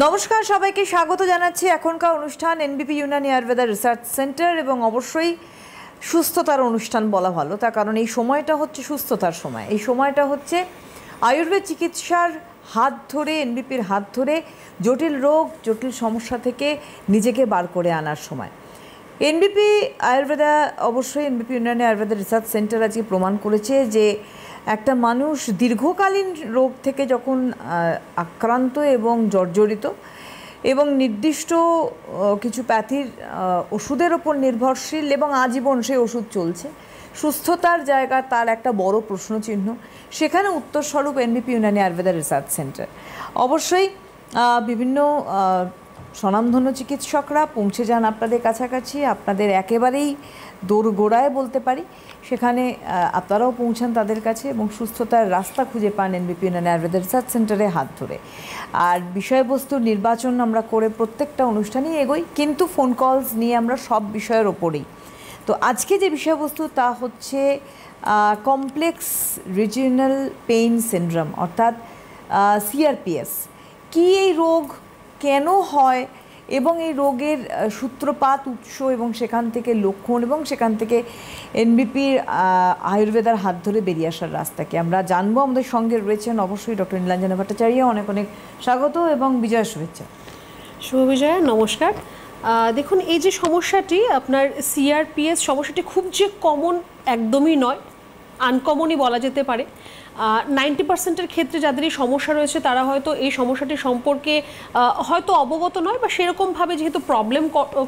নমস্কার সবাইকে স্বাগত জানাচ্ছি এখনকার অনুষ্ঠান এনবিপি ইউনানি আয়ুর্বেদা রিসার্চ সেন্টার এবং অবশ্যই সুস্থতার অনুষ্ঠান বলা ভালো তার কারণ এই সময়টা হচ্ছে সুস্থতার সময়। এই সময়টা হচ্ছে আয়ুর্বেদ চিকিৎসার হাত ধরে এনবিপির হাত ধরে জটিল রোগ জটিল সমস্যা থেকে নিজেকে বার করে আনার সময়। এনবিপি আয়ুর্বেদা অবশ্যই এনবিপি ইউনানি আয়ুর্বেদা রিসার্চ সেন্টার আজকে প্রমাণ করেছে যে একটা মানুষ দীর্ঘকালীন রোগ থেকে যখন আক্রান্ত এবং জর্জরিত এবং নির্দিষ্ট কিছু প্যাথির ওষুধের ওপর নির্ভরশীল এবং আজীবন সেই ওষুধ চলছে, সুস্থতার জায়গা তার একটা বড় প্রশ্নচিহ্ন, সেখানে উত্তরস্বরূপ NBP Unani Ayurveda research centre. অবশ্যই বিভিন্ন স্বনামধন্য চিকিৎসকরা পৌঁছে যান আপনাদের কাছাকাছি, আপনাদের একেবারেই দোরগোড়ায় বলতে পারি, সেখানে আপনারাও পৌঁছান তাদের কাছে এবং সুস্থতার রাস্তা খুঁজে পান এনবিপি ইউনানি আয়ুর্বেদা রিসার্চ সেন্টারে হাত ধরে। আর বিষয়বস্তুর নির্বাচন আমরা করে প্রত্যেকটা অনুষ্ঠানেই এগোই, কিন্তু ফোন কলস নিয়ে আমরা সব বিষয়ের ওপরেই। তো আজকে যে বিষয়বস্তু তা হচ্ছে কমপ্লেক্স রিজিওনাল পেইন সিনড্রোম অর্থাৎ সিআরপিএস। কী এই রোগ, কেন হয় এবং এই রোগের সূত্রপাত, উৎস এবং সেখান থেকে লক্ষণ এবং সেখান থেকে এনবিপির আয়ুর্বেদার হাত ধরে বেরিয়ে আসার রাস্তাকে আমরা জানবো। আমাদের সঙ্গে রয়েছেন অবশ্যই ডক্টর নীলাঞ্জনা ভট্টাচার্য। অনেক অনেক স্বাগত এবং বিজয় শুভেচ্ছা। শুভ বিজয়া, নমস্কার। দেখুন, এই যে সমস্যাটি আপনার সিআরপিএস সমস্যাটি খুব যে কমন একদমই নয়, আনকমনই বলা যেতে পারে। 90%-এর ক্ষেত্রে যাদের এই সমস্যা রয়েছে তারা হয়তো এই সমস্যাটি সম্পর্কে হয়তো অবগত নয় বা সেরকমভাবে যেহেতু প্রবলেম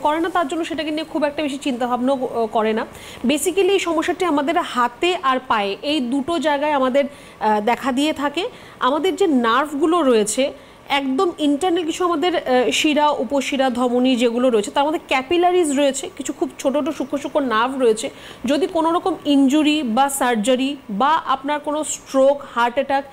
করে না তার জন্য সেটাকে নিয়ে খুব একটা বেশি চিন্তাভাবনা করে না। বেসিক্যালি এই সমস্যাটি আমাদের হাতে আর পায়ে এই দুটো জায়গায় আমাদের দেখা দিয়ে থাকে। আমাদের যে নার্ভগুলো রয়েছে একদম ইন্টারনাল কিছু আমাদের শিরা, উপশিরা, ধমনী যেগুলো রয়েছে তার মধ্যে ক্যাপিলারিজ রয়েছে, কিছু খুব ছোটো ছোটো সূক্ষ্ম সূক্ষ্ম নার্ভ রয়েছে। যদি কোনো রকম ইনজুরি বা সার্জারি বা আপনার কোনো স্ট্রোক, হার্ট অ্যাটাক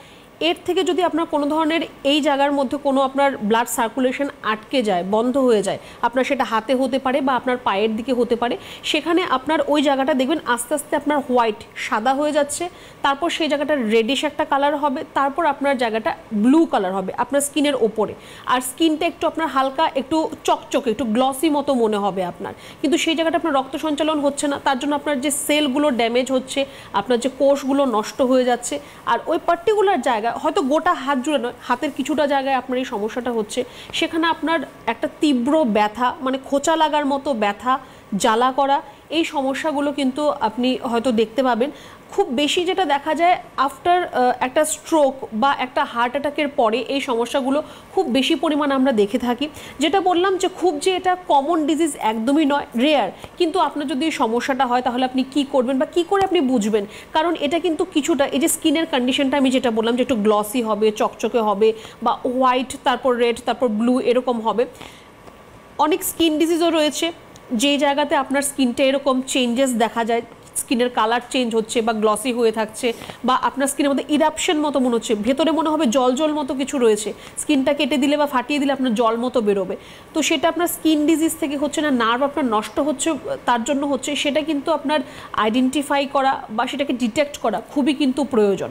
এর থেকে যদি আপনার কোনো ধরনের এই জায়গার মধ্যে কোনো আপনার ব্লাড সার্কুলেশন আটকে যায়, বন্ধ হয়ে যায়, আপনার সেটা হাতে হতে পারে বা আপনার পায়ের দিকে হতে পারে, সেখানে আপনার ওই জায়গাটা দেখবেন আস্তে আস্তে আপনার হোয়াইট সাদা হয়ে যাচ্ছে, তারপর সেই জায়গাটা রেডিশ একটা কালার হবে, তারপর আপনার জায়গাটা ব্লু কালার হবে আপনার স্কিনের ওপরে, আর স্কিনটা একটু আপনার হালকা একটু চকচকে একটু গ্লসি মতো মনে হবে আপনার, কিন্তু সেই জায়গাটা আপনার রক্ত সঞ্চালন হচ্ছে না, তার জন্য আপনার যে সেলগুলো ড্যামেজ হচ্ছে, আপনার যে কোষগুলো নষ্ট হয়ে যাচ্ছে। আর ওই পার্টিকুলার জায়গা হয়তো গোটা হাত জুড়ে নয়, হাতের কিছুটা জায়গায় আপনার এই সমস্যাটা হচ্ছে, সেখানে আপনার একটা তীব্র ব্যথা, মানে খোঁচা লাগার মতো ব্যথা, জ্বালা করা, এই সমস্যাগুলো কিন্তু আপনি হয়তো দেখতে পাবেন। খুব বেশি যেটা দেখা যায় আফটার একটা স্ট্রোক বা একটা হার্ট অ্যাটাকের পরে এই সমস্যাগুলো খুব বেশি পরিমাণে আমরা দেখে থাকি। যেটা বললাম যে খুব যে এটা কমন ডিজিজ একদমই নয়, রেয়ার, কিন্তু আপনার যদি এই সমস্যাটা হয় তাহলে আপনি কি করবেন বা কি করে আপনি বুঝবেন, কারণ এটা কিন্তু কিছুটা এই যে স্কিনের কন্ডিশনটা আমি যেটা বললাম যে একটু গ্লসি হবে, চকচকে হবে বা হোয়াইট, তারপর রেড, তারপর ব্লু এরকম হবে। অনেক স্কিন ডিজিজও রয়েছে যেই জায়গাতে আপনার স্কিনটা এরকম চেঞ্জেস দেখা যায়, স্কিনের কালার চেঞ্জ হচ্ছে বা গ্লসি হয়ে থাকছে, বা আপনার স্কিনের মধ্যে ইরাপশন মতো মনে হচ্ছে, ভেতরে মনে হবে জল জল মতো কিছু রয়েছে, স্কিনটা কেটে দিলে বা ফাটিয়ে দিলে আপনার জল মতো বেরোবে। তো সেটা আপনার স্কিন ডিজিজ থেকে হচ্ছে না, নার্ভ আপনার নষ্ট হচ্ছে তার জন্য হচ্ছে, সেটা কিন্তু আপনার আইডেন্টিফাই করা বা সেটাকে ডিটেক্ট করা খুবই কিন্তু প্রয়োজন।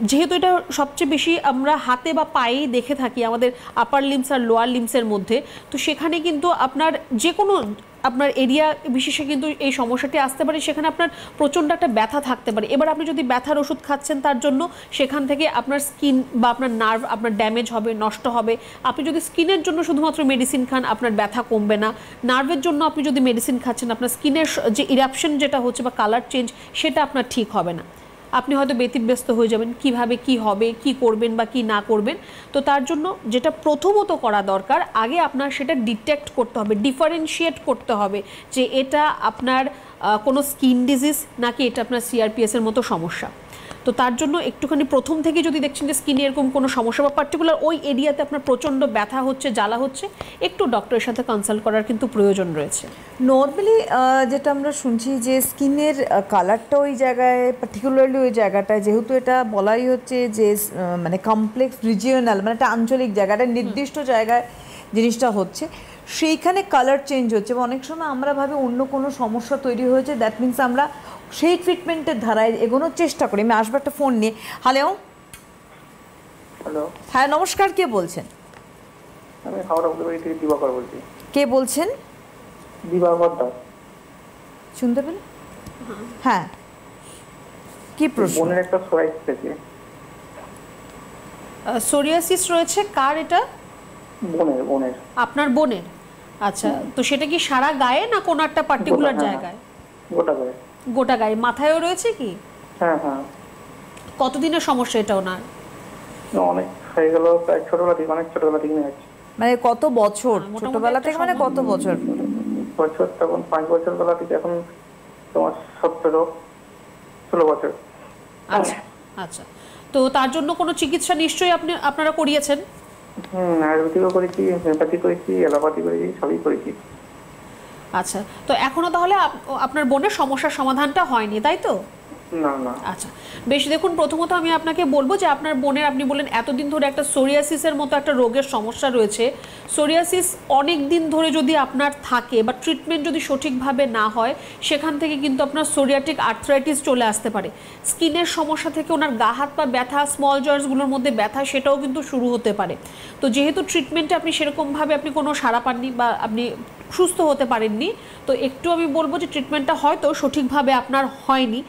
যেহেতু এটা সবচেয়ে বেশি আমরা হাতে বা পায়েই দেখে থাকি আমাদের আপার লিম্স আর লোয়ার লিম্সের মধ্যে, তো সেখানে কিন্তু আপনার যে কোনো আপনার এরিয়া বিশেষে কিন্তু এই সমস্যাটি আসতে পারে, সেখানে আপনার প্রচণ্ড একটা ব্যথা থাকতে পারে। এবার আপনি যদি ব্যথার ওষুধ খাচ্ছেন তার জন্য সেখান থেকে আপনার স্কিন বা আপনার নার্ভ আপনার ড্যামেজ হবে, নষ্ট হবে। আপনি যদি স্কিনের জন্য শুধুমাত্র মেডিসিন খান আপনার ব্যথা কমবে না, নার্ভের জন্য আপনি যদি মেডিসিন খাচ্ছেন আপনার স্কিনের যে ইরাপশন যেটা হচ্ছে বা কালার চেঞ্জ সেটা আপনার ঠিক হবে না, আপনি হয়তো ব্যতিব্যস্ত হয়ে যাবেন কিভাবে কি হবে, কি করবেন বা কি না করবেন। তো তার জন্য যেটা প্রথমত করা দরকার, আগে আপনার সেটা ডিটেক্ট করতে হবে, ডিফারেন্সিয়েট করতে হবে যে এটা আপনার কোনো স্কিন ডিজিজ নাকি এটা আপনার সিআরপিএসের মতো সমস্যা। তো তার জন্য একটুখানি প্রথম থেকে যদি দেখছেন যে স্কিনে এরকম কোনো সমস্যা বা পার্টিকুলার ওই এরিয়াতে আপনার প্রচণ্ড ব্যথা হচ্ছে, জ্বালা হচ্ছে, একটু ডক্টরের সাথে কনসাল্ট করার কিন্তু প্রয়োজন রয়েছে। নর্মালি যেটা আমরা শুনছি যে স্কিনের কালারটা ওই জায়গায় পার্টিকুলারলি ওই জায়গাটায়, যেহেতু এটা বলাই হচ্ছে যে মানে কমপ্লেক্স রিজিওনাল, মানে একটা আঞ্চলিক জায়গাটা নির্দিষ্ট জায়গায় জিনিসটা হচ্ছে, সেইখানে কালার চেঞ্জ হচ্ছে এবং অনেক সময় আমরা ভাবি অন্য কোনো সমস্যা তৈরি হয়েছে, দ্যাট মিনস আমরা সেই ট্রিটমেন্টের ধারায় এগোনোর চেষ্টা করি। আমি আসবো একটা ফোন নিয়ে। হ্যালো, হ্যালো, হ্যাঁ নমস্কার, কে বলছেন? আমি হাওড়া উদয়বাড়ি থেকে দিবাকর বলছি। কে বলছেন? দিবাকর দাস। শুনতে পেলেন? হ্যাঁ, কি প্রশ্ন? বোনের একটা সোরাইটিস থেকে। সোরিয়াসিস রয়েছে কার এটা? বোনের। আপনার বোনের? আচ্ছা, তো সেটা কি সারা গায়ে না কোনো একটা পার্টিকুলার গোটা, হ্যাঁ, জায়গায়? গোটা গায়ে। গোটা গায়ে। মাথায়ও রয়েছে কি? হ্যাঁ হ্যাঁ। কতদিনের সমস্যা এটা ওনার? অনেক হয়ে গেল, প্রায় ছোটবেলা থেকে, অনেক ছোটবেলা থেকে নিয়ে যাচ্ছে। মানে কত বছর? মোটামুটি ছোটবেলা থেকে মানে কত বছর? বছর তখন 5 বছর বেলা থেকে এখন তোমার 17-16 বছর। আচ্ছা আচ্ছা, তো তার জন্য কোনো চিকিৎসা নিশ্চয়ই আপনারা করিয়েছেন? আয়ুর্বেদিকও করেছি, হোমিওপ্যাথি করেছি, অ্যালোপ্যাথি করেছি, সবই করেছি। আচ্ছা, তো এখনো তাহলে আপনার বোনের সমস্যার সমাধানটা হয়নি, তাই তো? না না। আচ্ছা বেশ, দেখুন প্রথমত আমি আপনাকে বলবো যে আপনার বোনের, আপনি বললেন এতদিন ধরে একটা সোরিয়াসিসের মতো একটা রোগের সমস্যা রয়েছে। সোরিয়াসিস অনেক দিন ধরে যদি আপনার থাকে বা ট্রিটমেন্ট যদি সঠিকভাবে না হয়, সেখান থেকে কিন্তু আপনার সোরিয়াটিক আর্থ্রাইটিস চলে আসতে পারে। স্কিনের সমস্যা থেকে ওনার গা হাত পা ব্যথা, স্মল জয়েন্টসগুলোর মধ্যে ব্যথা, সেটাও কিন্তু শুরু হতে পারে। তো যেহেতু ট্রিটমেন্টে আপনি সেরকমভাবে আপনি কোনো সাড়া পাননি বা আপনি সুস্থ হতে পারেননি, তো একটু আমি বলবো যে ট্রিটমেন্টটা হয়তো সঠিকভাবে আপনার হয়নি।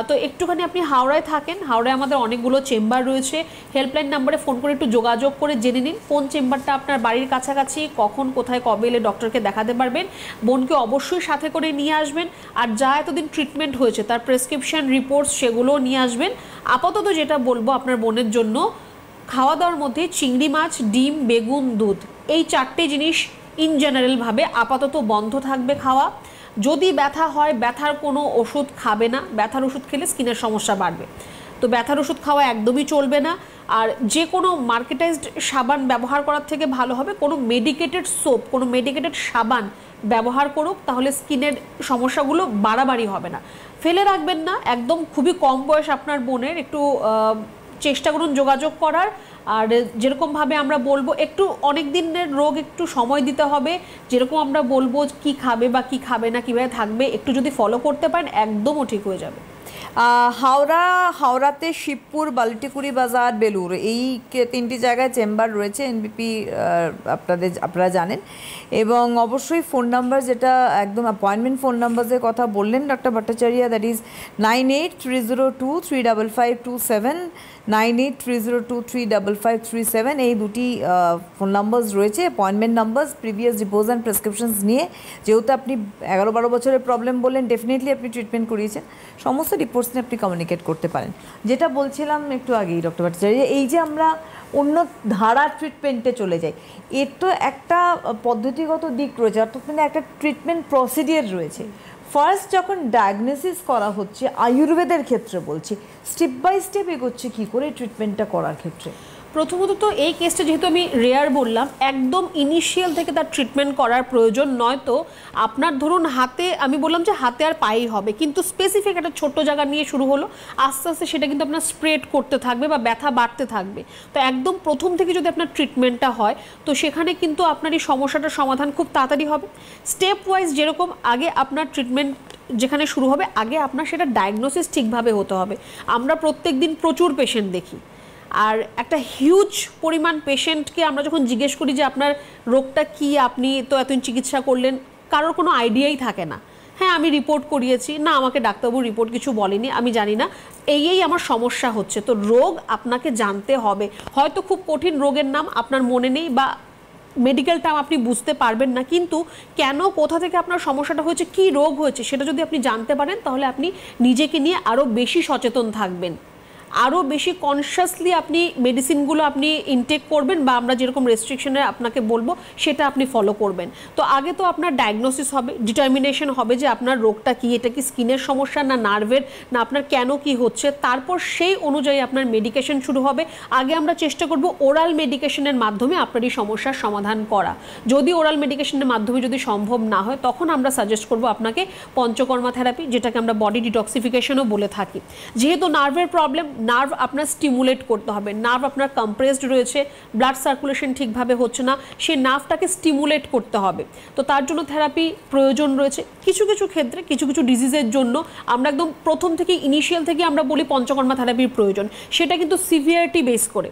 তো একটুখানি আপনি হাওড়ায় থাকেন, হাওড়ায় আমাদের অনেকগুলো চেম্বার রয়েছে। হেল্পলাইন নাম্বারে ফোন করে একটু যোগাযোগ করে জেনে নিন কোন চেম্বারটা আপনার বাড়ির কাছাকাছি, কখন কোথায় কবে এলে ডক্টরকে দেখাতে পারবেন। বোনকে অবশ্যই সাথে করে নিয়ে আসবেন, আর যা এতদিন ট্রিটমেন্ট হয়েছে তার প্রেসক্রিপশন রিপোর্টস সেগুলোও নিয়ে আসবেন। আপাতত যেটা বলবো আপনার বোনের জন্য, খাওয়া দাওয়ার মধ্যে চিংড়ি মাছ, ডিম, বেগুন, দুধ, এই 4টে জিনিস ইন জেনারেলভাবে আপাতত বন্ধ থাকবে খাওয়া। যদি ব্যথা হয়, ব্যথার কোনো ওষুধ খাবে না, ব্যথার ওষুধ খেলে স্কিনের সমস্যা বাড়বে, তো ব্যথার ওষুধ খাওয়া একদমই চলবে না। আর যে কোনো মার্কেটাইজড সাবান ব্যবহার করার থেকে ভালো হবে কোনো মেডিকেটেড সোপ, কোনো মেডিকেটেড সাবান ব্যবহার করুক, তাহলে স্কিনের সমস্যাগুলো বাড়াবাড়ি হবে না। ফেলে রাখবেন না, একদম খুবই কম বয়স আপনার বোনের, একটু চেষ্টা করুন যোগাযোগ করার। আর যেরকমভাবে আমরা বলবো, একটু অনেক দিনের রোগ, একটু সময় দিতে হবে। যেরকম আমরা বলবো কি খাবে বা কি খাবে না, কীভাবে থাকবে, একটু যদি ফলো করতে পারেন একদমও ঠিক হয়ে যাবে। হাওড়াতে শিবপুর, বালটিকুড়ি বাজার, বেলুর, এই 3টি জায়গায় চেম্বার রয়েছে এনবিপি, আপনারা জানেন। এবং অবশ্যই ফোন নাম্বার, যেটা একদম অ্যাপয়েন্টমেন্ট ফোন নাম্বারের কথা বললেন ডক্টর ভট্টাচার্য, দ্যাট ইজ 9830235527, 9830235537, এই দুটি ফোন নাম্বারস রয়েছে, appointment numbers. Previous reports and prescriptions নিয়ে, যেহেতু আপনি 11-12 বছরের প্রবলেম বললেন, ডেফিনেটলি আপনি ট্রিটমেন্ট করিয়েছেন, সমস্ত রিপোর্টস নিয়ে আপনি কমিউনিকেট করতে পারেন। যেটা বলছিলাম একটু আগেই ডক্টর ভট্টাচার্য, এই যে আমরা অন্য ধারা ট্রিটমেন্টে চলে যাই, এর তো একটা পদ্ধতিগত দিক রয়েছে, অর্থাৎ মানে একটা ট্রিটমেন্ট প্রসিডিওর রয়েছে। ফার্স্ট যখন ডায়াগনোসিস করা হচ্ছে, আয়ুর্বেদের ক্ষেত্রে বলছি, স্টেপ বাই স্টেপ এগোচ্ছে কী করে ট্রিটমেন্টটা করার ক্ষেত্রে? প্রথমত তো এই কেসটা যেহেতু আমি রেয়ার বললাম, একদম ইনিশিয়াল থেকে তার ট্রিটমেন্ট করার প্রয়োজন, নয়তো আপনার ধরুন হাতে, আমি বললাম যে হাতে আর পায়েই হবে, কিন্তু স্পেসিফিক একটা ছোট্ট জায়গা নিয়ে শুরু হলো, আস্তে আস্তে সেটা কিন্তু আপনার স্প্রেড করতে থাকবে বা ব্যথা বাড়তে থাকবে। তো একদম প্রথম থেকে যদি আপনার ট্রিটমেন্টটা হয়, তো সেখানে কিন্তু আপনার এই সমস্যাটার সমাধান খুব তাড়াতাড়ি হবে। স্টেপ ওয়াইজ যেরকম আগে আপনার ট্রিটমেন্ট যেখানে শুরু হবে, আগে আপনার সেটা ডায়াগনোসিস ঠিকভাবে হতে হবে। আমরা প্রত্যেক দিন প্রচুর পেশেন্ট দেখি, আর একটা হিউজ পরিমাণ পেশেন্টকে আমরা যখন জিজ্ঞেস করি যে আপনার রোগটা কি, আপনি তো এতদিন চিকিৎসা করলেন, কারোর কোনো আইডিয়াই থাকে না। হ্যাঁ আমি রিপোর্ট করিয়েছি, না আমাকে ডাক্তারবাবু রিপোর্ট কিছু বলেনি, আমি জানি না, এই আমার সমস্যা হচ্ছে। তো রোগ আপনাকে জানতে হবে। হয়তো খুব কঠিন রোগের নাম আপনার মনে নেই বা মেডিকেল টার্ম আপনি বুঝতে পারবেন না, কিন্তু কেন, কোথা থেকে আপনার সমস্যাটা হয়েছে, কি রোগ হয়েছে, সেটা যদি আপনি জানতে পারেন, তাহলে আপনি নিজেকে নিয়ে আরও বেশি সচেতন থাকবেন, আরও বেশি কনসিয়াসলি আপনি মেডিসিনগুলো আপনি ইনটেক করবেন, বা আমরা যেরকম রেস্ট্রিকশনে আপনাকে বলবো সেটা আপনি ফলো করবেন। তো আগে তো আপনার ডায়াগনোসিস হবে, ডিটারমিনেশন হবে যে আপনার রোগটা কি, এটা কি স্কিনের সমস্যা না নার্ভের, না আপনার কেন কি হচ্ছে, তারপর সেই অনুযায়ী আপনার মেডিকেশন শুরু হবে। আগে আমরা চেষ্টা করব ওরাল মেডিকেশনের মাধ্যমে আপনার এই সমস্যার সমাধান করা। যদি ওরাল মেডিকেশনের মাধ্যমে যদি সম্ভব না হয়, তখন আমরা সাজেস্ট করব আপনাকে পঞ্চকর্মা থেরাপি, যেটাকে আমরা বডি ডিটক্সিফিকেশনও বলে থাকি। যেহেতু নার্ভের প্রবলেম, নার্ভ আপনার স্টিমুলেট করতে হবে, নার্ভ আপনার কম্প্রেসড রয়েছে, ব্লাড সার্কুলেশন ঠিকভাবে হচ্ছে না, সেই নার্ভটাকে স্টিমুলেট করতে হবে। তো তার জন্য থেরাপি প্রয়োজন রয়েছে। কিছু কিছু ক্ষেত্রে কিছু কিছু ডিজিজের জন্য আমরা একদম প্রথম থেকে ইনিশিয়াল থেকে আমরা বলি পঞ্চকর্মা থেরাপির প্রয়োজন, সেটা কিন্তু সিভিয়ারিটি বেস করে,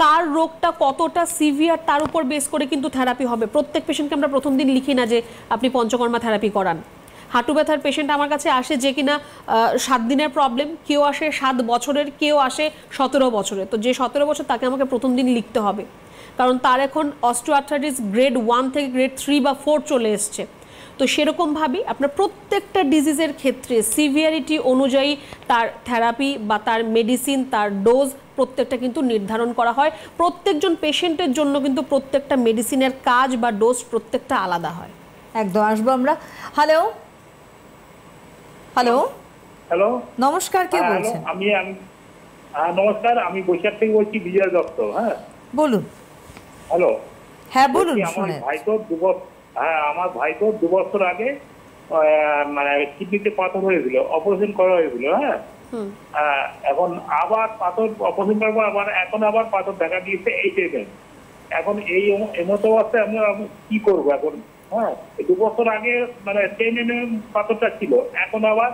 কার রোগটা কতটা সিভিয়ার তার উপর বেস করে কিন্তু থেরাপি হবে। প্রত্যেক পেশেন্টকে আমরা প্রথম দিন লিখি না যে আপনি পঞ্চকর্মা থেরাপি করান। হাঁটু ব্যথার পেশেন্ট আমার কাছে আসে যে কিনা 7 দিনের প্রবলেম, কেউ আসে 7 বছরের, কেউ আসে 17 বছরের। তো যে 17 বছর তাকে আমাকে প্রথম দিন লিখতে হবে, কারণ তার এখন অস্টিওআর্থ্রাইটিস গ্রেড 1 থেকে গ্রেড 3 বা 4 চলে এসছে। তো সেরকমভাবেই আপনার প্রত্যেকটা ডিজিজের ক্ষেত্রে সিভিয়ারিটি অনুযায়ী তার থেরাপি বা তার মেডিসিন, তার ডোজ প্রত্যেকটা কিন্তু নির্ধারণ করা হয়। প্রত্যেকজন পেশেন্টের জন্য কিন্তু প্রত্যেকটা মেডিসিনের কাজ বা ডোজ প্রত্যেকটা আলাদা হয়। একদম আসবো আমরা। হ্যালো হ্যালো হ্যালো, নমস্কার, কে হ্যালো, বলছেন? নমস্কার, আমি বৈশাখ থেকে বলছি, বিজয় দত্ত। হ্যাঁ বলুন। হ্যালো, হ্যাঁ বলুন, আমার শুনে। ভাই তো আমার ভাই তো 2 বছর আগে মানে কিডনিতে পাথর হয়েছিল, অপারেশন করা হয়েছিল। হ্যাঁ, এখন আবার পাথর অপারেশন করার পর এখন আবার পাথর দেখা দিয়েছে 8 mm। এখন এই এমত অবস্থায় আমরা কি করবো এখন? হ্যাঁ, 2 বছর আগে মানে 10 mm পাথরটা ছিল, এখন আবার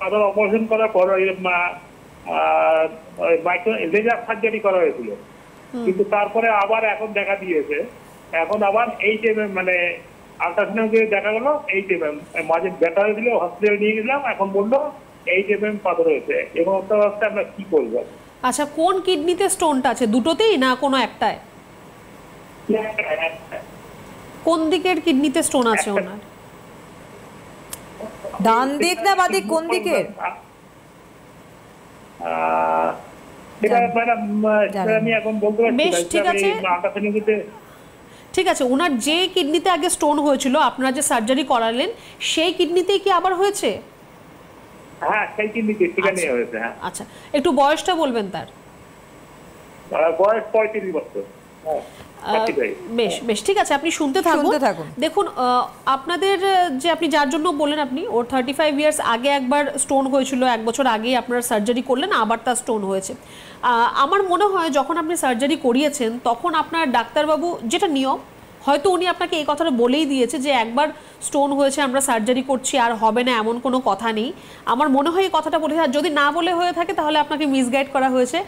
পাথর অপারেশন করার পর মাইক্রো লেজার সার্জারি করা হয়েছিল, কিন্তু তারপরে আবার এখন দেখা দিয়েছে, এখন আবার 8 mm মানে আলট্রাসাউন্ডে দেখা গেল 8 mm। মাঝে ব্যথা হয়েছিল, হসপিটালে নিয়ে গেলাম, এখন বললো 8 mm পাথর হয়েছে। এবং অবস্থায় আমরা কি করবো? আচ্ছা, কোন কিডনিতে স্টোনটা আছে? দুটোতেই না কোনো একটায়? কোন দিকের কিডনিতে স্টোন আছে ওনার? ডান দিক না বাদিক, কোন দিকের? আমি এখন বলতে পারছি বেশ, ঠিক আছে। ঠিক আছে, ওনার যে কিডনিতে আগে স্টোন হয়েছিল, আপনারা যে সার্জারি করালেন, সেই কিডনিতেই কি আবার হয়েছে? হ্যাঁ, সেই কিডনিতে সেখানে হয়েছে। হ্যাঁ, আচ্ছা, একটু বয়সটা বলবেন তার। বয়স 35 বছর। বেশ বেশ, ঠিক আছে, আপনি শুনতে থাকুন। দেখুন, আপনাদের যে আপনি যার জন্য বললেন, আপনি ওর 35 ইয়ার্স আগে একবার স্টোন হয়েছিল, 1 বছর আগেই আপনারা সার্জারি করলেন, আবার তার স্টোন হয়েছে। আমার মনে হয় যখন আপনি সার্জারি করিয়েছেন তখন আপনার ডাক্তারবাবু, যেটা নিয়ম, হয়তো উনি আপনাকে এই কথাটা বলেই দিয়েছে যে একবার স্টোন হয়েছে, আমরা সার্জারি করছি, আর হবে না এমন কোনো কথা নেই। আমার মনে হয় এই কথাটা বলেছে। আর যদি না বলে হয়ে থাকে তাহলে আপনাকে মিসগাইড করা হয়েছে,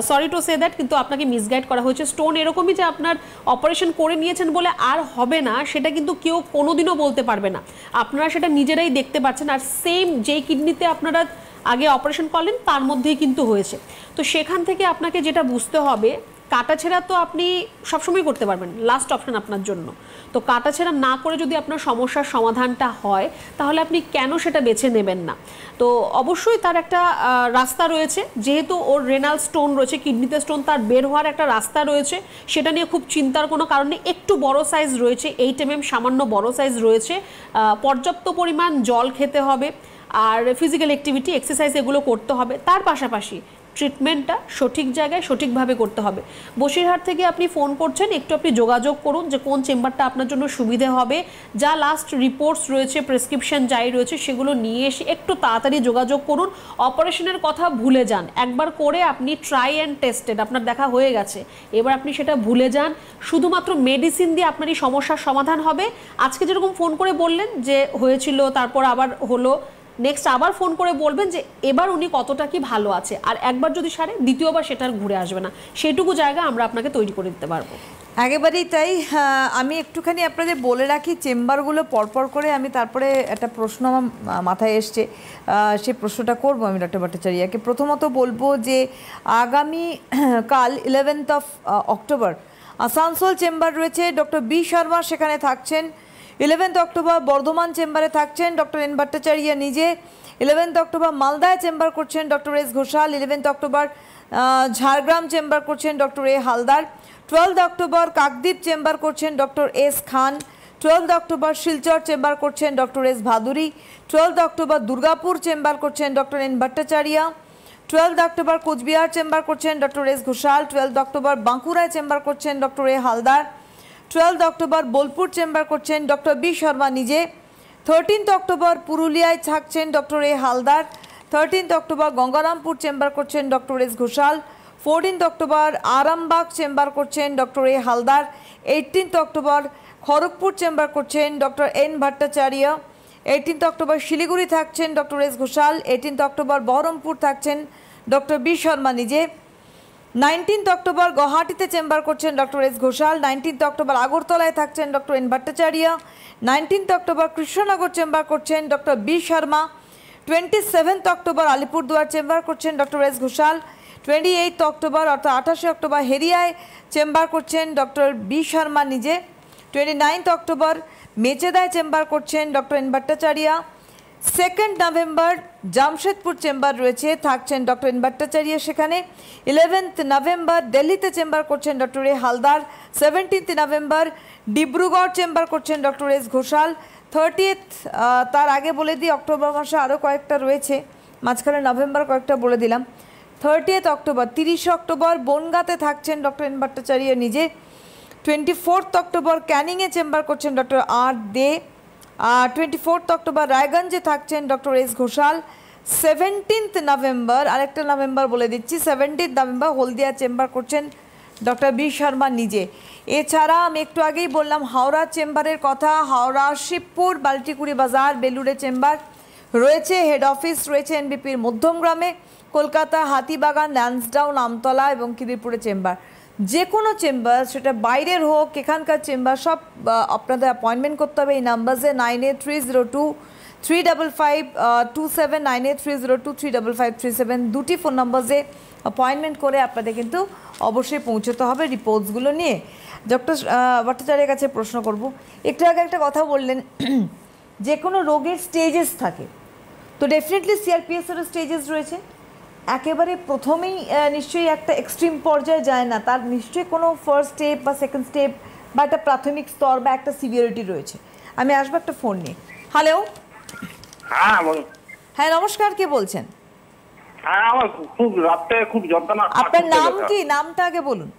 সরি টু সে দ্যাট, কিন্তু আপনাকে মিসগাইড করা হয়েছে। স্টোন এরকমই যে আপনার অপারেশন করে নিয়েছেন বলে আর হবে না, সেটা কিন্তু কেউ কোনোদিনও বলতে পারবে না। আপনারা সেটা নিজেরাই দেখতে পাচ্ছেন। আর সেম যেই কিডনিতে আপনারা আগে অপারেশন করলেন তার মধ্যেই কিন্তু হয়েছে। তো সেখান থেকে আপনাকে যেটা বুঝতে হবে, কাটাছেঁড়া তো আপনি সবসময় করতে পারবেন, লাস্ট অপশন আপনার জন্য। তো কাটাছেঁড়া না করে যদি আপনার সমস্যার সমাধানটা হয়, তাহলে আপনি কেন সেটা বেছে নেবেন না? তো অবশ্যই তার একটা রাস্তা রয়েছে, যেহেতু ওর রেনাল স্টোন রয়েছে, কিডনিতে স্টোন, তার বের হওয়ার একটা রাস্তা রয়েছে, সেটা নিয়ে খুব চিন্তার কোনো কারণ নেই। একটু বড় সাইজ রয়েছে, 8 mm, সামান্য বড় সাইজ রয়েছে। পর্যাপ্ত পরিমাণ জল খেতে হবে, আর ফিজিক্যাল অ্যাক্টিভিটি, এক্সারসাইজ এগুলো করতে হবে। তার পাশাপাশি ট্রিটমেন্টটা সঠিক জায়গায় সঠিকভাবে করতে হবে। বসিরহাট থেকে আপনি ফোন করছেন, একটু আপনি যোগাযোগ করুন যে কোন চেম্বারটা আপনার জন্য সুবিধে হবে। যা লাস্ট রিপোর্টস রয়েছে, প্রেসক্রিপশন যাই রয়েছে, সেগুলো নিয়ে এসে একটু তাড়াতাড়ি যোগাযোগ করুন। অপারেশনের কথা ভুলে যান, একবার করে আপনি ট্রাই অ্যান্ড টেস্টেড, আপনার দেখা হয়ে গেছে, এবার আপনি সেটা ভুলে যান। শুধুমাত্র মেডিসিন দিয়ে আপনার এই সমস্যার সমাধান হবে। আজকে যেরকম ফোন করে বললেন যে হয়েছিল, তারপর আবার হলো, নেক্সট আবার ফোন করে বলবেন যে এবার উনি কতটা কি ভালো আছে, আর একবার যদি সারে দ্বিতীয়বার সেটা আর ঘুরে আসবে না, সেইটুকু জায়গা আমরা আপনাকে তৈরি করে দিতে পারবো। একেবারেই তাই। আমি একটুখানি আপনাদের বলে রাখি চেম্বারগুলো পরপর করে, আমি তারপরে একটা প্রশ্ন আমার মাথায় এসছে, সেই প্রশ্নটা করবো আমি ডক্টর ভট্টাচার্যকে। প্রথমত বলবো যে আগামী কাল 11th of October Asansol chamber রয়েছে, ডক্টর বি শর্মা সেখানে থাকছেন। 11th অক্টোবর বর্ধমান চেম্বারে থাকছেন ডক্টর এন ভট্টাচার্য নিজে। 11th অক্টোবর মালদায় চেম্বার করছেন doctor S Ghoshal. 11th October Jhargram chamber করছেন doctor A Haldar. 12th October Kakdwip chamber করছেন doctor S Khan. 12th October Silchar chamber করছেন doctor S Bhaduri. 12th October Durgapur chamber করছেন doctor N Bhattacharya. 12th October Cooch Behar chamber করছেন doctor S Ghoshal. 12th October বাঁকুড়ায় chamber করছেন doctor A Haldar. 12th October Bolpur chamber করছেন doctor B Sharma নিজে। 13th October পুরুলিয়ায় থাকছেন doctor A Haldar. 13th October Gangarampur chamber করছেন doctor S Ghoshal. 14th October Arambagh chamber করছেন doctor A Haldar. 18th October Kharagpur chamber করছেন doctor N Bhattacharya. 18th October Siliguri থাকছেন doctor S Ghoshal. 18th October Baharampur থাকছেন doctor B Sharma নিজে। 19th অক্টোবর গুয়াহাটিতে চেম্বার করছেন doctor S Ghoshal. 19th October আগরতলায় থাকছেন doctor N Bhattacharya. 19th October Krishnanagar chamber করছেন doctor B Sharma. 27th October Alipurduar chamber করছেন doctor S Ghoshal. 28th October অর্থাৎ 28শে অক্টোবর হেরিয়ায় চেম্বার করছেন ডক্টর বি শর্মা নিজে। 29th অক্টোবর মেচেদায় চেম্বার করছেন doctor N Bhattacharya. 2nd November Jamshedpur chamber রয়েছে, থাকছেন ডক্টর এন ভট্টাচার্য সেখানে। 11th নভেম্বর দিল্লিতে চেম্বার করছেন doctor A Haldar. 17th November Dibrugarh chamber করছেন ডক্টর এস ঘোষাল। 30th তার আগে বলে দিই অক্টোবর মাসে আরও কয়েকটা রয়েছে, মাঝখানে নভেম্বর কয়েকটা বলে দিলাম। 30th অক্টোবর 30শে অক্টোবর বনগাঁতে থাকছেন ডক্টর এন ভট্টাচার্য নিজে। 24th অক্টোবর ক্যানিংয়ে চেম্বার করছেন ডক্টর আর দে। 24th অক্টোবর রায়গঞ্জে থাকছেন doctor S Ghoshal. 17th November আরেকটা নভেম্বর বলে দিচ্ছি, 17th নভেম্বর হলদিয়া চেম্বার করছেন ডক্টর বি শর্মা নিজে। এছাড়া আমি একটু আগেই বললাম হাওড়া চেম্বারের কথা, হাওড়া শিবপুর বাল্টিকুড়ি বাজার বেলুড়ে চেম্বার রয়েছে। হেড অফিস রয়েছে এনবিপির মধ্যমগ্রামে। কলকাতা হাতিবাগান, ল্যান্সডাউন, আমতলা এবং খিদিরপুরে চেম্বার। যে কোনো চেম্বার, সেটা বাইরের হোক এখানকার চেম্বার, সব আপনাদের অ্যাপয়েন্টমেন্ট করতে হবে এই নাম্বারে 9830235527, 9830235537 দুটি ফোন নাম্বারে অ্যাপয়েন্টমেন্ট করে আপনাদের কিন্তু অবশ্যই পৌঁছতে হবে রিপোর্টসগুলো নিয়ে। ডক্টর ভট্টাচার্যের কাছে প্রশ্ন করব, একটু আগে একটা কথা বললেন যে কোনো রোগের স্টেজেস থাকে, তো ডেফিনেটলি সিআরপিএসেরও স্টেজেস রয়েছে। একেবারে প্রথমেই নিশ্চয়ই একটা এক্সট্রিম পর্যায়ে যায় না, তার নিশ্চয়ই কোনো ফার্স্ট স্টেপ বা সেকেন্ড স্টেপ বা একটা প্রাথমিক স্তর বা একটা সিভিয়ারিটি রয়েছে। আমি আসবো একটা ফোন নিয়ে। হ্যালো, হ্যাঁ বলুন। হ্যাঁ নমস্কার, কে বলছেন? হ্যাঁ আমার খুব রাতে খুব যন্ত্রণা। আপনার নাম কি? নামটা আগে বলুন।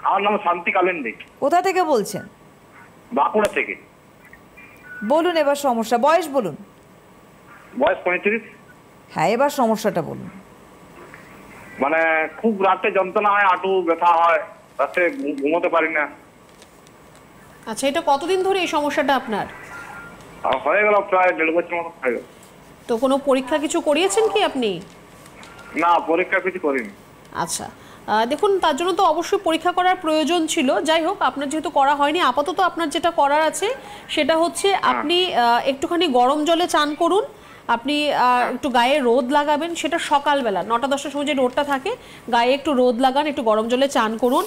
আমার নাম শান্তি কালেন্দি। কোথা থেকে বলছেন? বাঁকুড়া থেকে। বলুন এবার সমস্যা, বয়স বলুন। বয়স 35। হ্যাঁ এবার সমস্যাটা বলুন। মানে খুব রাতে যন্ত্রণা হয়, হাঁটু ব্যথা হয়, রাতে ঘুমোতে পারি না। আচ্ছা, এটা কতদিন ধরে এই সমস্যাটা আপনার? হয়ে গেল প্রায় 1.5 বছর মতো হয়ে গেল। তো কোনো পরীক্ষা কিছু করিয়েছেন কি আপনি? না, পরীক্ষা কিছু করিনি। আচ্ছা, দেখুন তার জন্য তো অবশ্যই পরীক্ষা করার প্রয়োজন ছিল। যাই হোক, আপনার যেহেতু করা হয়নি, আপাতত আপনার যেটা করার আছে সেটা হচ্ছে আপনি একটুখানি গরম জলে চান করুন। আপনি একটু গায়ে রোদ লাগাবেন, সেটা সকালবেলা 9টা-10টার সময় যে রোদটা থাকে গায়ে একটু রোদ লাগান, একটু গরম জলে চান করুন।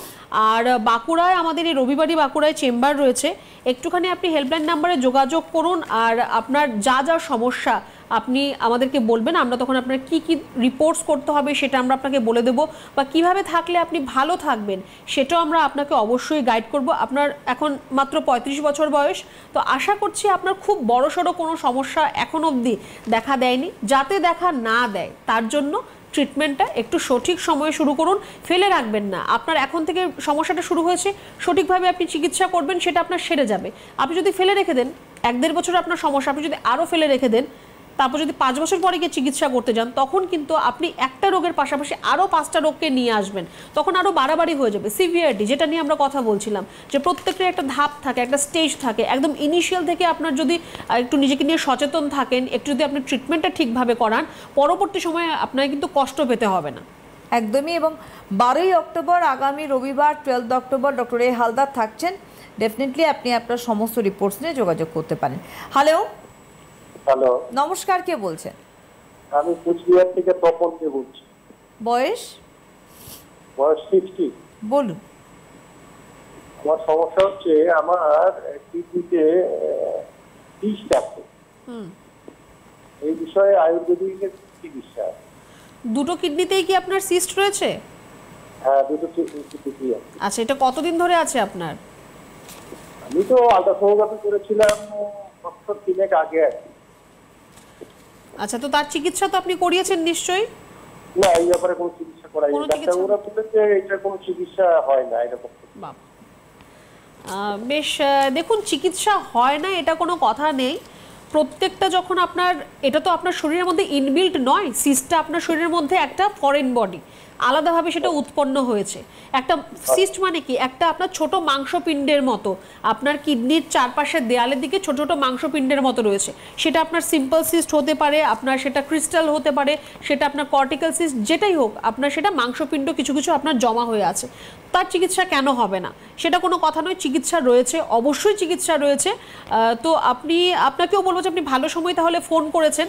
আর বাঁকুড়ায় আমাদের এই রবিবারই বাঁকুড়ায় চেম্বার রয়েছে, একটুখানি আপনি হেল্পলাইন নাম্বারে যোগাযোগ করুন। আর আপনার যা যা সমস্যা আপনি আমাদেরকে বলবেন, আমরা তখন আপনার কি কি রিপোর্টস করতে হবে সেটা আমরা আপনাকে বলে দেবো, বা কিভাবে থাকলে আপনি ভালো থাকবেন সেটাও আমরা আপনাকে অবশ্যই গাইড করব। আপনার এখন মাত্র 35 বছর বয়স, তো আশা করছি আপনার খুব বড়সড় কোনো সমস্যা এখন অবধি দেখা দেয়নি। যাতে দেখা না দেয় তার জন্য ট্রিটমেন্টটা একটু সঠিক সময়ে শুরু করুন, ফেলে রাখবেন না। আপনার এখন থেকে সমস্যাটা শুরু হয়েছে, সঠিকভাবে আপনি চিকিৎসা করবেন, সেটা আপনার সেরে যাবে। আপনি যদি ফেলে রেখে দেন 1-1.5 বছর আপনার সমস্যা, আপনি যদি আরও ফেলে রেখে দেন, তারপর যদি 5 বছর পরে গিয়ে চিকিৎসা করতে যান, তখন কিন্তু আপনি একটা রোগের পাশাপাশি আরও 5টা রোগকে নিয়ে আসবেন, তখন আরও বাড়াবাড়ি হয়ে যাবে। সিভিয়ারিটি, যেটা নিয়ে আমরা কথা বলছিলাম, যে প্রত্যেকটা একটা ধাপ থাকে, একটা স্টেজ থাকে। একদম ইনিশিয়াল থেকে আপনার যদি একটু নিজেকে নিয়ে সচেতন থাকেন, একটু যদি আপনি ট্রিটমেন্টটা ঠিকভাবে করান, পরবর্তী সময়ে আপনাকে কিন্তু কষ্ট পেতে হবে না। একদমই। এবং 12ই অক্টোবর আগামী রবিবার 12 অক্টোবর ডক্টর এ হালদার থাকছেন। ডেফিনেটলি আপনি আপনার সমস্ত রিপোর্টস নিয়ে যোগাযোগ করতে পারেন। হ্যালো, হ্যালো, নমস্কার, কে বলছেন? আমি কুচবিহার থেকে তপন কে বলছি। বয়স? বয়স 60। বলুন। আমার সমস্যা হচ্ছে আমার কিডনিতে সিস্ট আছে। এই বিষয়ে আয়ুর্বেদিকের চিকিৎসা। দুটো কিডনিতেই কি আপনার সিস্ট রয়েছে? হ্যাঁ, দুটো কিডনি আছে। আচ্ছা, এটা কতদিন ধরে আছে আপনার? আমি তো আল্ট্রাসোনোগ্রাফি করেছিলাম বছর 3 আগে। আচ্ছা, তো তার চিকিৎসা তো আপনি করিয়েছেন নিশ্চয়ই? না, এই ব্যাপারে কোনো চিকিৎসা করাই নি। ডাক্তাররা বলেছে এটা কোনো চিকিৎসা হয় না এরকম। বেশ, দেখুন চিকিৎসা হয় না এটা কোনো কথা নেই, প্রত্যেকটা যখন আপনার, এটা তো আপনার শরীরের মধ্যে ইনবিল্ট নয়, সিস্টটা আপনার শরীরের মধ্যে একটা ফরেন বডি, আলাদাভাবে সেটা উৎপন্ন হয়েছে। একটা সিস্ট মানে কি, একটা আপনার ছোট মাংসপিণ্ডের মতো, আপনার কিডনির চারপাশের দেয়ালের দিকে ছোট ছোট মাংসপিণ্ডের মতো রয়েছে। সেটা আপনার সিম্পল সিস্ট হতে পারে, আপনার সেটা ক্রিস্টাল হতে পারে, সেটা আপনার কর্টিক্যাল সিস্ট, যেটাই হোক, আপনার সেটা মাংসপিণ্ড কিছু কিছু আপনার জমা হয়ে আছে। তার চিকিৎসা কেন হবে না, সেটা কোনো কথা নয়, চিকিৎসা রয়েছে, অবশ্যই চিকিৎসা রয়েছে। তো আপনাকেও বলবো যে আপনি ভালো সময় তাহলে ফোন করেছেন।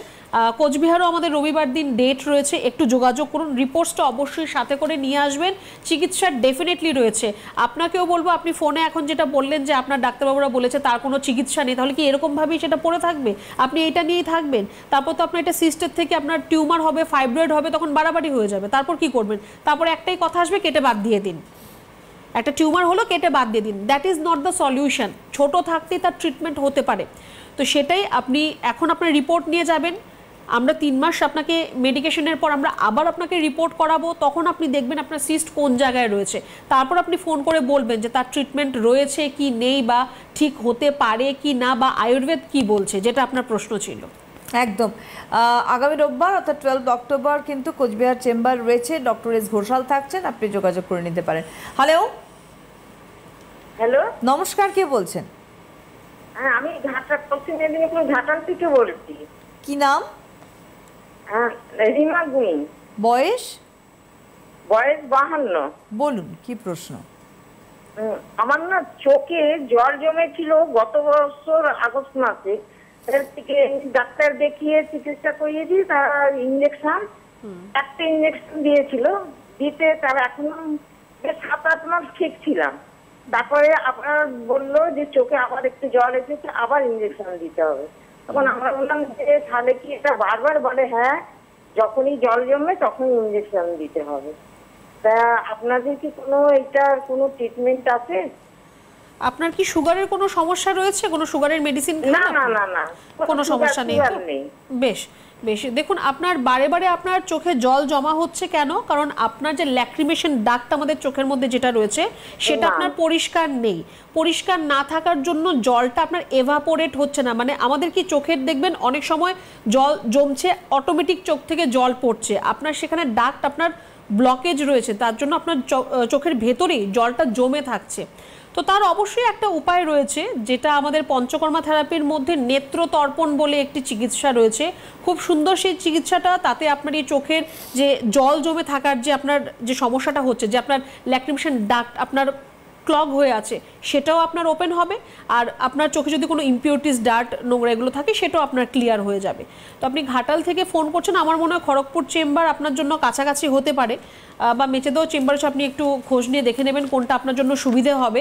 কোচবিহারও আমাদের রবিবার দিন ডেট রয়েছে, একটু যোগাযোগ করুন, রিপোর্টসটা অবশ্যই সাথে করে নিয়ে আসবেন, চিকিৎসা ডেফিনেটলি রয়েছে। আপনাকেও বলবো, আপনি ফোনে এখন যেটা বললেন যে আপনার ডাক্তারবাবুরা বলেছে তার কোনো চিকিৎসা নেই, তাহলে কি এরকমভাবেই সেটা পড়ে থাকবে? আপনি এটা নিয়েই থাকবেন? তারপর তো আপনার এটা সিস্টের থেকে আপনার টিউমার হবে, ফাইব্রয়েড হবে, তখন বাড়াবাড়ি হয়ে যাবে। তারপর কি করবেন? তারপর একটাই কথা আসবে, কেটে বাদ দিয়ে দিন। একটা টিউমার হলো, কেটে বাদ দিয়ে দিন, that is not the solution. ছোট থাকতেই তার ট্রিটমেন্ট হতে পারে। তো সেটাই আপনি এখন আপনার রিপোর্ট নিয়ে যাবেন, আমরা 3 মাস আপনাকে মেডিকেশনের পর আমরা আবার আপনাকে রিপোর্ট করাবো, তখন আপনি দেখবেন আপনার সিস্ট কোন জায়গায় রয়েছে। তারপর আপনি ফোন করে বলবেন যে তার ট্রিটমেন্ট রয়েছে কি নেই, বা ঠিক হতে পারে কি না, বা আয়ুর্বেদ কি বলছে, যেটা আপনার প্রশ্ন ছিল। একদম। আগামী রোববার অর্থাৎ 12 অক্টোবর কিন্তু কোচবিহার চেম্বার রয়েছে, ডক্টর এস ঘোষাল থাকছেন, আপনি যোগাযোগ করে নিতে পারেন। হ্যালো, হ্যালো, নমস্কার, কে বলছেন? হ্যাঁ আমি পশ্চিম মেদিনীপুর ঘাটাল থেকে বলছি। কি নাম? হ্যাঁ, রিমা গুইন। বয়স? বয়স 52। বলুন, কি প্রশ্ন? আমার না চোখে জল জমেছিল গত বছর আগস্ট মাসে, এর থেকে ডাক্তার দেখিয়ে চিকিৎসা করিয়েছি, তারা ইঞ্জেকশন, একটা ইঞ্জেকশন দিয়েছিল, দিতে তারা এখনো 7-8 মাস ঠিক ছিলাম। তারপরে আপনার বললো যে চোখে আবার একটু জল এসেছে, আবার ইঞ্জেকশন দিতে হবে। তখন আমরা বললাম যে তাহলে কি এটা বারবার বলে, হ্যাঁ যখনই জল জমে তখনই ইঞ্জেকশন দিতে হবে। তা আপনাদের কি কোনো এটার কোনো ট্রিটমেন্ট আছে? আপনার কি সুগারের কোনো সমস্যা রয়েছে? কোনো সুগারের মেডিসিন? না না না না, কোনো সমস্যা নেই। বেশ বেশ, দেখুন আপনার বারে বারে আপনার চোখে জল জমা হচ্ছে কেন? কারণ আপনার যে ল্যাক্রিমেশন ডাক্ট আমাদের চোখের মধ্যে যেটা রয়েছে সেটা আপনার পরিষ্কার নেই। পরিষ্কার না থাকার জন্য জলটা আপনার এভাপোরেট হচ্ছে না। মানে আমাদের কি চোখের দেখবেন অনেক সময় জল জমছে, অটোমেটিক চোখ থেকে জল পড়ছে, আপনার সেখানে ডাক্ট আপনার ব্লকেজ রয়েছে, তার জন্য আপনার চোখের ভেতরেই জলটা জমে থাকছে। তো তার অবশ্যই একটা উপায় রয়েছে, যেটা আমাদের পঞ্চকর্মা থেরাপির মধ্যে নেত্রতর্পণ বলে একটি চিকিৎসা রয়েছে, খুব সুন্দর সেই চিকিৎসাটা। তাতে আপনার এই চোখের যে জল জমে থাকার যে আপনার যে সমস্যাটা হচ্ছে, যে আপনার ল্যাক্রিমেশন ডাক্ট আপনার ক্লগ হয়ে আছে, সেটাও আপনার ওপেন হবে, আর আপনার চোখে যদি কোনো ইমপিউরিটিস, ডার্ট, নোংরা এগুলো থাকে সেটাও আপনার ক্লিয়ার হয়ে যাবে। তো আপনি ঘাটাল থেকে ফোন করছেন, আমার মনে হয় খড়গপুর চেম্বার আপনার জন্য কাছাকাছি হতে পারে, বা মেচেদাও চেম্বারে আপনি একটু খোঁজ নিয়ে দেখে নেবেন কোনটা আপনার জন্য সুবিধে হবে।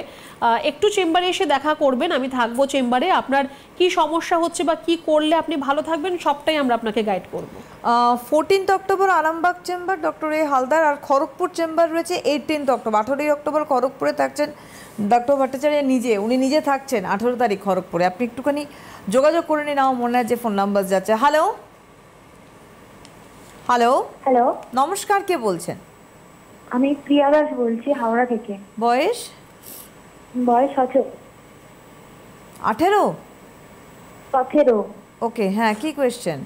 একটু চেম্বারে এসে দেখা করবেন, আমি থাকবো চেম্বারে। আপনার কি সমস্যা হচ্ছে বা কি করলে আপনি ভালো থাকবেন সবটাই আমরা আপনাকে গাইড করব। 14 October Arambagh chamber doctor A Haldar, আর খড়গপুর চেম্বার রয়েছে 18 অক্টোবর। 18 অক্টোবর খড়গপুরে থাকছেন ডক্টর ভট্টাচার্য নিজে, উনি নিজে থাকছেন 18 তারিখ খড়গপুরে। আপনি একটুখানি যোগাযোগ করে নিন, আমার মনে হয় যে ফোন নাম্বার যাচ্ছে। হ্যালো হ্যালো হ্যালো, নমস্কার, কে বলছেন? আমি প্রিয়া দাস বলছি হাওড়া থেকে। বয়স? বয়স 18। ওকে, হ্যাঁ, কি কোয়েশ্চেন?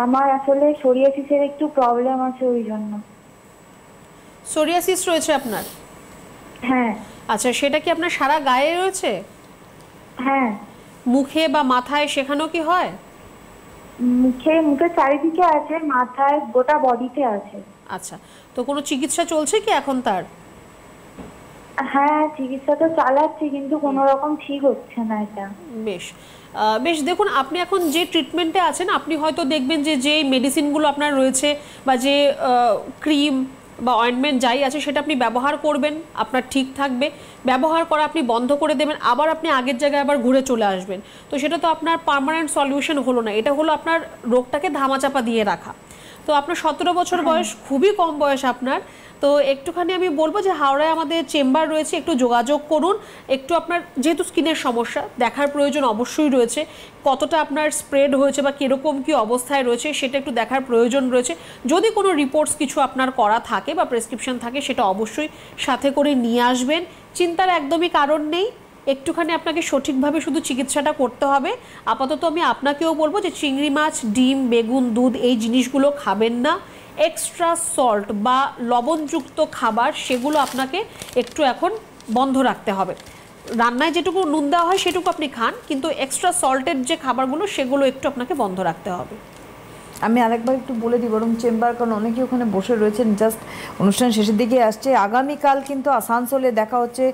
আমার আসলে সোরিয়াসিসের একটু প্রবলেম আছে, ওই জন্য। সোরিয়াসিস রয়েছে আপনার? হ্যাঁ। আচ্ছা, সেটা কি আপনার সারা গায়ে রয়েছে? হ্যাঁ। মুখে বা মাথায় সেখানেও কি হয়? মুখের চারিদিকে আছে, মাথায়, গোটা বডিতে আছে। আচ্ছা, তো কোনো চিকিৎসা চলছে কি এখন তার? হ্যাঁ, চিকিৎসা তো চালাচ্ছি, কিন্তু কোনো রকম ঠিক হচ্ছে না এটা। বেশ বেশ, দেখুন আপনি এখন যে ট্রিটমেন্টে আছেন, আপনি হয়তো দেখবেন যে যে মেডিসিনগুলো আপনার রয়েছে বা যে ক্রিম বা অয়েন্টমেন্ট যাই আছে সেটা আপনি ব্যবহার করবেন, আপনার ঠিক থাকবে। ব্যবহার করা আপনি বন্ধ করে দেবেন, আবার আপনি আগের জায়গায় আবার ঘুরে চলে আসবেন, তো সেটা তো আপনার পার্মানেন্ট সলিউশন হলো না। এটা হলো আপনার রোগটাকে ধামাচাপা দিয়ে রাখা। তো আপনার 17 বছর বয়স, খুবই কম বয়স আপনার। তো একটুখানি আমি বলবো যে হাওড়ায় আমাদের চেম্বার রয়েছে, একটু যোগাযোগ করুন। একটু আপনার যেহেতু স্কিনের সমস্যা, দেখার প্রয়োজন অবশ্যই রয়েছে, কতটা আপনার স্প্রেড হয়েছে বা কীরকম কী অবস্থায় রয়েছে সেটা একটু দেখার প্রয়োজন রয়েছে। যদি কোনো রিপোর্টস কিছু আপনার করা থাকে বা প্রেসক্রিপশন থাকে, সেটা অবশ্যই সাথে করে নিয়ে আসবেন। চিন্তার একদমই কারণ নেই, একটুখানি আপনাকে সঠিকভাবে শুধু চিকিৎসাটা করতে হবে। আপাতত আমি আপনাকেও বলবো যে চিংড়ি মাছ, ডিম, বেগুন, দুধ এই জিনিসগুলো খাবেন না। এক্সট্রা সল্ট বা লবণযুক্ত খাবার সেগুলো আপনাকে একটু এখন বন্ধ রাখতে হবে। রান্নায় যেটুকু নুন দেওয়া হয় সেটুকু আপনি খান, কিন্তু এক্সট্রা সল্টেড যে খাবারগুলো সেগুলো একটু আপনাকে বন্ধ রাখতে হবে। আমি আরেকবার একটু বলে দিই বরং চেম্বার, কারণ অনেকে ওখানে বসে রয়েছেন, জাস্ট অনুষ্ঠান শেষের দিকে আসছে। আগামীকাল কিন্তু আসানসোলে দেখা হচ্ছে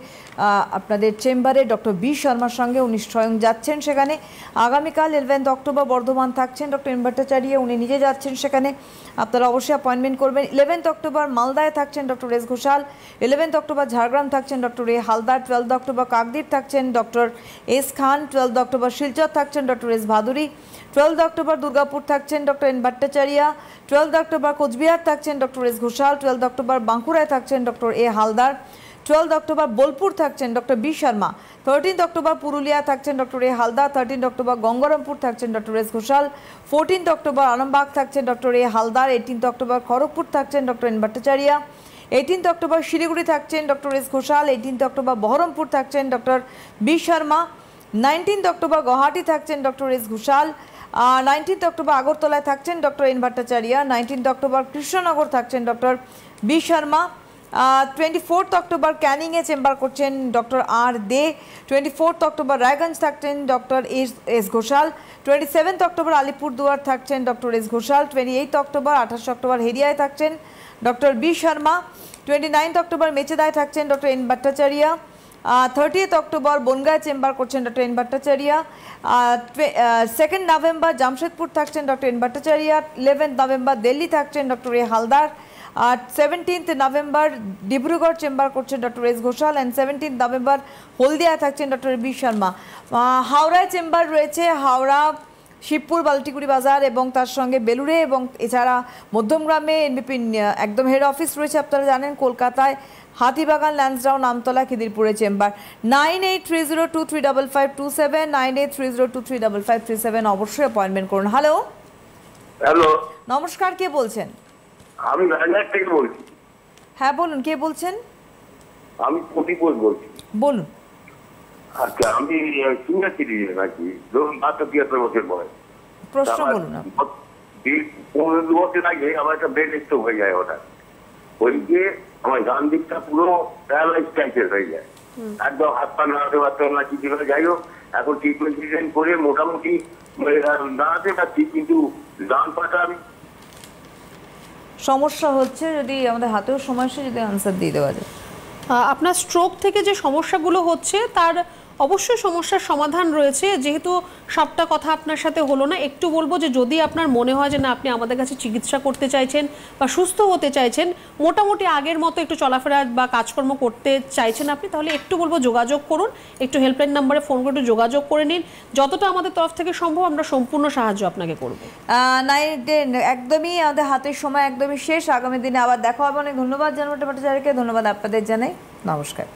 আপনাদের চেম্বারে ডক্টর বি শর্মার সঙ্গে, উনি স্বয়ং যাচ্ছেন সেখানে। আগামীকাল 11 অক্টোবর বর্ধমান থাকছেন ডক্টর এন ভট্টাচার্য, উনি নিজে যাচ্ছেন সেখানে, আপনারা অবশ্যই অ্যাপয়েন্টমেন্ট করবেন। 11 অক্টোবর মালদায় থাকছেন doctor S Ghoshal, 11 October Jhargram থাকছেন doctor A Haldar, 12 October Kakdwip থাকছেন doctor S Khan, 12 October Silchar থাকছেন doctor S Bhaduri, 12 October Durgapur থাকছেন doctor N Bhattacharya, 12 October Cooch Behar থাকছেন ডক্টর এস ঘোষাল, 12 অক্টোবর বাঁকুড়ায় থাকছেন doctor A Haldar, 12 October Bolpur থাকছেন doctor B Sharma, 13 October Purulia থাকছেন doctor A Haldar, 13 October Gangarampur থাকছেন doctor S Ghoshal, 14 October Arambagh থাকছেন doctor A Haldar, 18 October Kharagpur থাকছেন doctor N Bhattacharya, 18 October Siliguri থাকছেন doctor S Ghoshal, 18 October Baharampur থাকছেন doctor B Sharma, 19 October Guwahati থাকছেন ডক্টর এস ঘোষাল, 19 অক্টোবর আগরতলায় থাকছেন doctor N Bhattacharya, 19 October Krishnanagar থাকছেন ডক্টর বি শর্মা, 24 অক্টোবর ক্যানিংয়ে চেম্বার করছেন doctor R De, 24 October Raiganj থাকছেন doctor S Ghoshal, 27 October Alipurduar থাকছেন doctor S Ghoshal, 28 October 28 October হেরিয়ায় থাকছেন ডক্টর বি শর্মা, 29 অক্টোবর মেচেদায় থাকছেন ডক্টর এন ভট্টাচার্য, 30 অক্টোবর বনগাঁয় চেম্বার করছেন doctor N Bhattacharya, 2 November Jamshedpur থাকছেন doctor N Bhattacharya, 11 November Delhi থাকছেন doctor A Haldar, 17 November Dibrugarh chamber করছেন doctor S Ghoshal, and 17 November Haldia থাকছেন ডক্টর বি শর্মা। হাওড়ায় চেম্বার রয়েছে, হাওড়া, শিবপুর, বালটিগুড়ি বাজার এবং তার সঙ্গে বেলুড়ে, এবং এছাড়া মধ্যমগ্রামে এনবিপি একদম হেড অফিস রয়েছে আপনারা জানেন। কলকাতায় হাতিবাগান, ল্যান্সডাউন, আমতলা, খিদিরপুরে চেম্বার। 9830235527, 9830235537 অবশ্যই অ্যাপয়েন্টমেন্ট করুন। হ্যালো, হ্যালো, নমস্কার, কে বলছেন? আমি রাজঘাট থেকে বলছি। হ্যাঁ বলুন, কে বলছেন? আমি প্রদীপ ঘোষ বলছি। বলুন। আচ্ছা, আমি সিনিয়র সিটিজেন আছি, ধরুন 72 বছর বয়স। প্রশ্ন বলুন। 15 বছর আগে আমার একটা ব্রেন স্ট্রোক হয়ে যায় হঠাৎ। ওই যে আমার ডান দিকটা পুরো প্যারালাইজ টাইপের হয়ে যায়, একদম হাত পা নাড়াতে পারতাম না, কিছু করে। যাই হোক, এখন ট্রিটমেন্ট করে মোটামুটি দাঁড়াতে পারছি, কিন্তু ডান পাটা আমি সমস্যা হচ্ছে, যদি আমাদের হাতেও সমস্যা, যদি আনসার দিয়ে দেওয়া যায়। আপনার স্ট্রোক থেকে যে সমস্যাগুলো হচ্ছে তার অবশ্যই সমস্যার সমাধান রয়েছে। যেহেতু সবটা কথা আপনার সাথে হলো না, একটু বলবো যে যদি আপনার মনে হয় যে না আপনি আমাদের কাছে চিকিৎসা করতে চাইছেন বা সুস্থ হতে চাইছেন, মোটামুটি আগের মতো একটু চলাফেরা বা কাজকর্ম করতে চাইছেন আপনি, তাহলে একটু বলবো যোগাযোগ করুন, একটু হেল্পলাইন নাম্বারে ফোন করে একটু যোগাযোগ করে নিন। যতটা আমাদের তরফ থেকে সম্ভব আমরা সম্পূর্ণ সাহায্য আপনাকে করব। একদমই আমাদের হাতের সময় একদমই শেষ। আগামী দিনে আবার দেখা হবে। অনেক ধন্যবাদ জানাবো ভট্টাচার্যকে, ধন্যবাদ আপনাদের জানাই, নমস্কার।